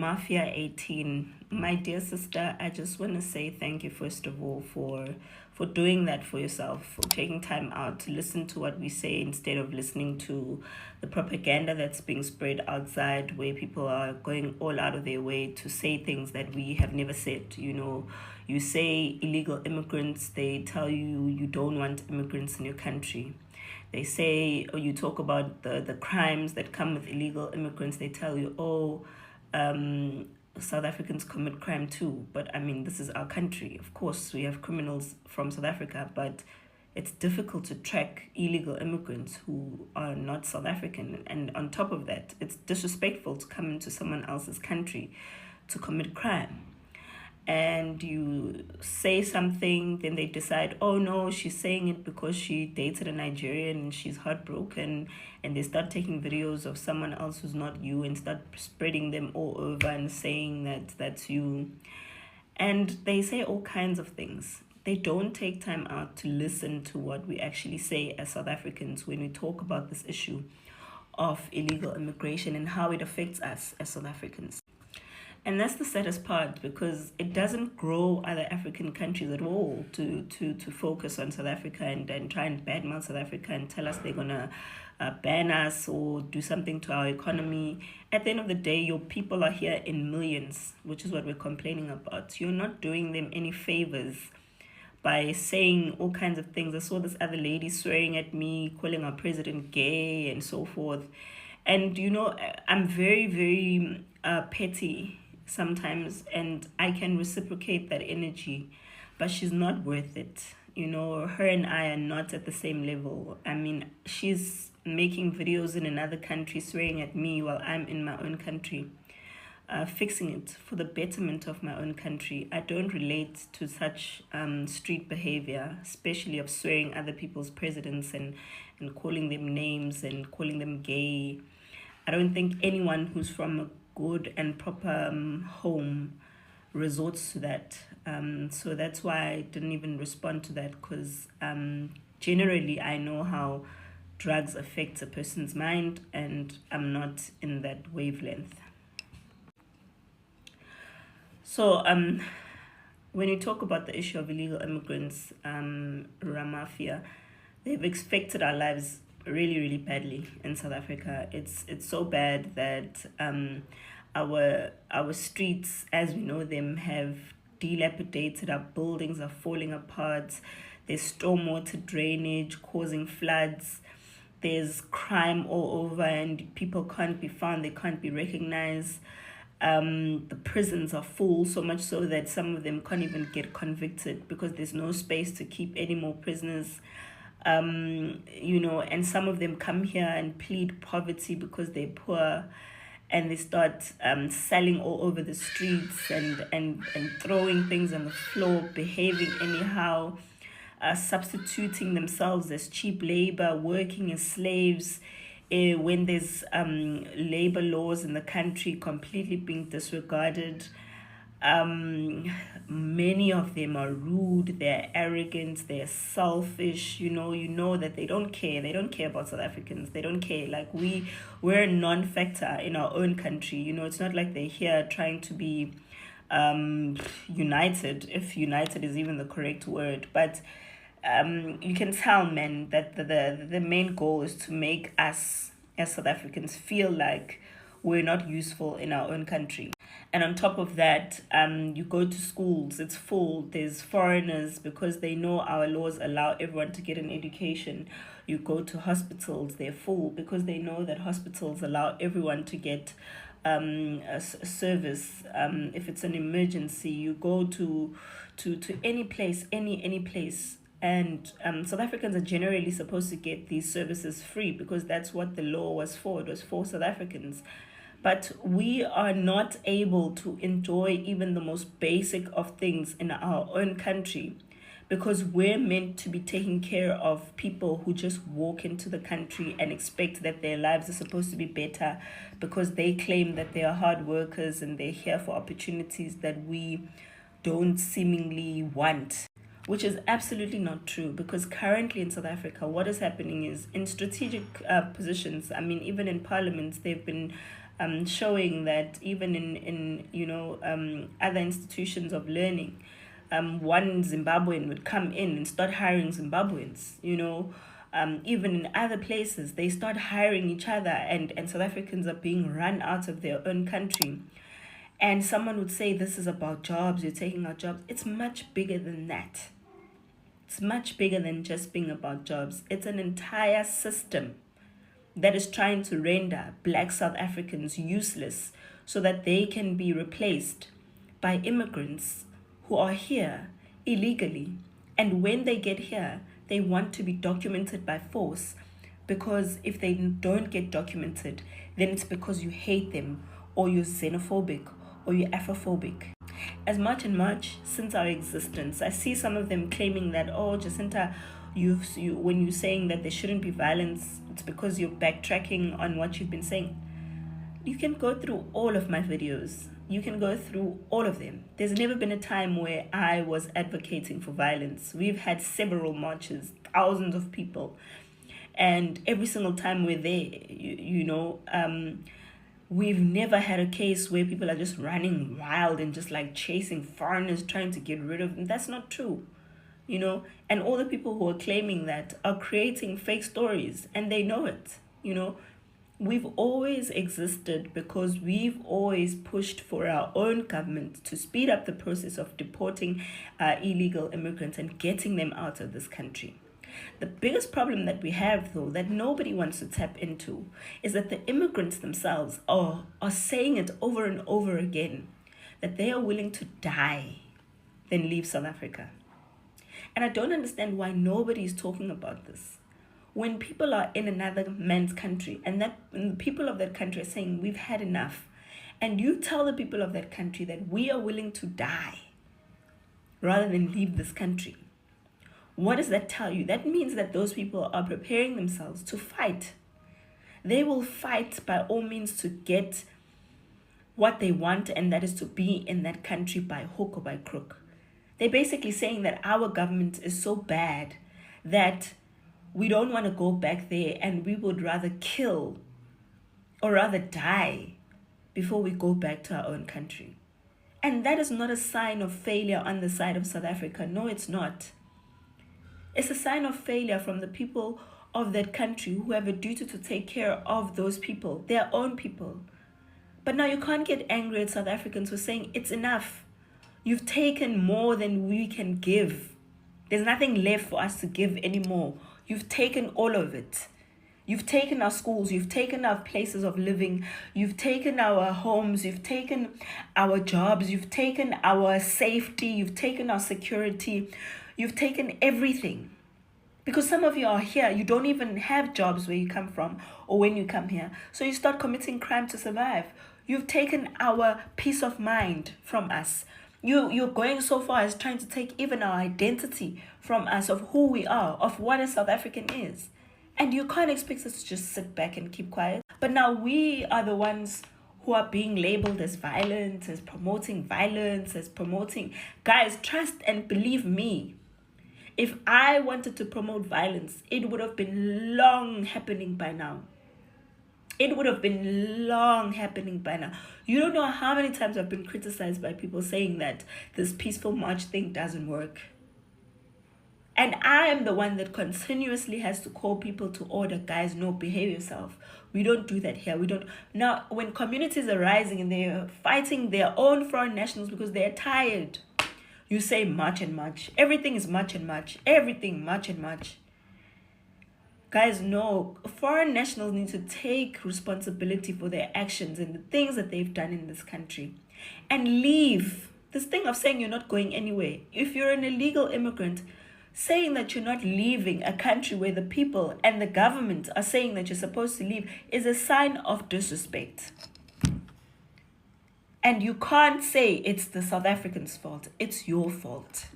Mafia 18, my dear sister, I just want to say thank you first of all for doing that for yourself, for taking time out to listen to what we say instead of listening to the propaganda that's being spread outside, where people are going all out of their way to say things that we have never said. You say illegal immigrants, they tell you you don't want immigrants in your country. They say, or you talk about the crimes that come with illegal immigrants, they tell you, oh, um, South Africans commit crime too. But I mean, this is our country. Of course, we have criminals from South Africa, but it's difficult to track illegal immigrants who are not South African. And on top of that, it's disrespectful to come into someone else's country to commit crime. And you say something, then they decide, oh no, she's saying it because she dated a Nigerian and she's heartbroken, and they start taking videos of someone else who's not you and start spreading them all over and saying that that's you. And they say all kinds of things. They don't take time out to listen to what we actually say as South Africans when we talk about this issue of illegal immigration and how it affects us as South Africans. And that's the saddest part, because it doesn't grow other African countries at all to focus on South Africa and try and badmouth South Africa and tell us they're going to ban us or do something to our economy. At the end of the day, your people are here in millions, which is what we're complaining about. You're not doing them any favors by saying all kinds of things. I saw this other lady swearing at me, calling our president gay and so forth. And, I'm very, very petty sometimes, and I can reciprocate that energy, but she's not worth it. Her and I are not at the same level. I mean, she's making videos in another country swearing at me while I'm in my own country, fixing it for the betterment of my own country. I don't relate to such street behavior, especially of swearing other people's presidents and calling them names and calling them gay. I don't think anyone who's from a good and proper home resorts to that. So that's why I didn't even respond to that, because generally I know how drugs affect a person's mind, and I'm not in that wavelength. So when you talk about the issue of illegal immigrants, Ramafia, they've affected our lives really, really badly in South Africa. It's so bad that our streets, as we know them, have dilapidated. Our buildings are falling apart. There's stormwater drainage causing floods. There's crime all over, and people can't be found. They can't be recognized. The prisons are full, so much so that some of them can't even get convicted because there's no space to keep any more prisoners. And some of them come here and plead poverty because they're poor, and they start selling all over the streets and throwing things on the floor, behaving anyhow, substituting themselves as cheap labor, working as slaves, when there's labor laws in the country completely being disregarded. Many of them are rude, they're arrogant, they're selfish. You know that they don't care about South Africans. They don't care. Like, we're a non-factor in our own country. It's not like they're here trying to be united, if united is even the correct word. But you can tell, man, that the main goal is to make us as South Africans feel like we're not useful in our own country. And on top of that, you go to schools, it's full. There's foreigners, because they know our laws allow everyone to get an education. You go to hospitals, they're full, because they know that hospitals allow everyone to get a service. If it's an emergency, you go to any place, any place. And South Africans are generally supposed to get these services free, because that's what the law was for. It was for South Africans. But we are not able to enjoy even the most basic of things in our own country, because we're meant to be taking care of people who just walk into the country and expect that their lives are supposed to be better, because they claim that they are hard workers and they're here for opportunities that we don't seemingly want. Which is absolutely not true, because currently in South Africa, what is happening is, in strategic positions, I mean, even in parliaments, they've been showing that even in other institutions of learning, one Zimbabwean would come in and start hiring Zimbabweans. Even in other places, they start hiring each other, and South Africans are being run out of their own country. And someone would say, this is about jobs, you're taking our jobs. It's much bigger than that. It's much bigger than just being about jobs. It's an entire system that is trying to render Black South Africans useless so that they can be replaced by immigrants who are here illegally. And when they get here, they want to be documented by force, because if they don't get documented, then it's because you hate them, or you're xenophobic, or you're Afrophobic. As much and much since our existence, I see some of them claiming that, oh, Jacinta, when you're saying that there shouldn't be violence, it's because you're backtracking on what you've been saying. You can go through all of my videos. You can go through all of them. There's never been a time where I was advocating for violence. We've had several marches, thousands of people. And every single time we're there, we've never had a case where people are just running wild and just like chasing foreigners, trying to get rid of them. That's not true. And all the people who are claiming that are creating fake stories, and they know it. We've always existed because we've always pushed for our own government to speed up the process of deporting illegal immigrants and getting them out of this country. The biggest problem that we have, though, that nobody wants to tap into, is that the immigrants themselves are saying it over and over again, that they are willing to die than leave South Africa. And I don't understand why nobody is talking about this. When people are in another man's country, and the people of that country are saying, we've had enough, and you tell the people of that country that we are willing to die rather than leave this country, what does that tell you? That means that those people are preparing themselves to fight. They will fight by all means to get what they want, and that is to be in that country by hook or by crook. They're basically saying that our government is so bad that we don't want to go back there, and we would rather kill or rather die before we go back to our own country. And that is not a sign of failure on the side of South Africa. No, it's not. It's a sign of failure from the people of that country who have a duty to take care of those people, their own people. But now you can't get angry at South Africans for saying it's enough. You've taken more than we can give. There's nothing left for us to give anymore. You've taken all of it. You've taken our schools. You've taken our places of living. You've taken our homes. You've taken our jobs. You've taken our safety. You've taken our security. You've taken everything. Because some of you are here, you don't even have jobs where you come from or when you come here. So you start committing crime to survive. You've taken our peace of mind from us. You're going so far as trying to take even our identity from us, of who we are, of what a South African is. And you can't expect us to just sit back and keep quiet. But now we are the ones who are being labeled as violent, as promoting violence, as promoting... Guys, trust and believe me. If I wanted to promote violence, it would have been long happening by now. It would have been long happening by now. You don't know how many times I've been criticized by people saying that this peaceful march thing doesn't work. And I am the one that continuously has to call people to order, guys, no, behave yourself. We don't do that here. We don't. Now, when communities are rising and they're fighting their own foreign nationals because they're tired, you say march and march. Everything is march and march. Everything march and march. Guys, no, foreign nationals need to take responsibility for their actions and the things that they've done in this country and leave. This thing of saying you're not going anywhere. If you're an illegal immigrant, saying that you're not leaving a country where the people and the government are saying that you're supposed to leave is a sign of disrespect. And you can't say it's the South Africans' fault. It's your fault.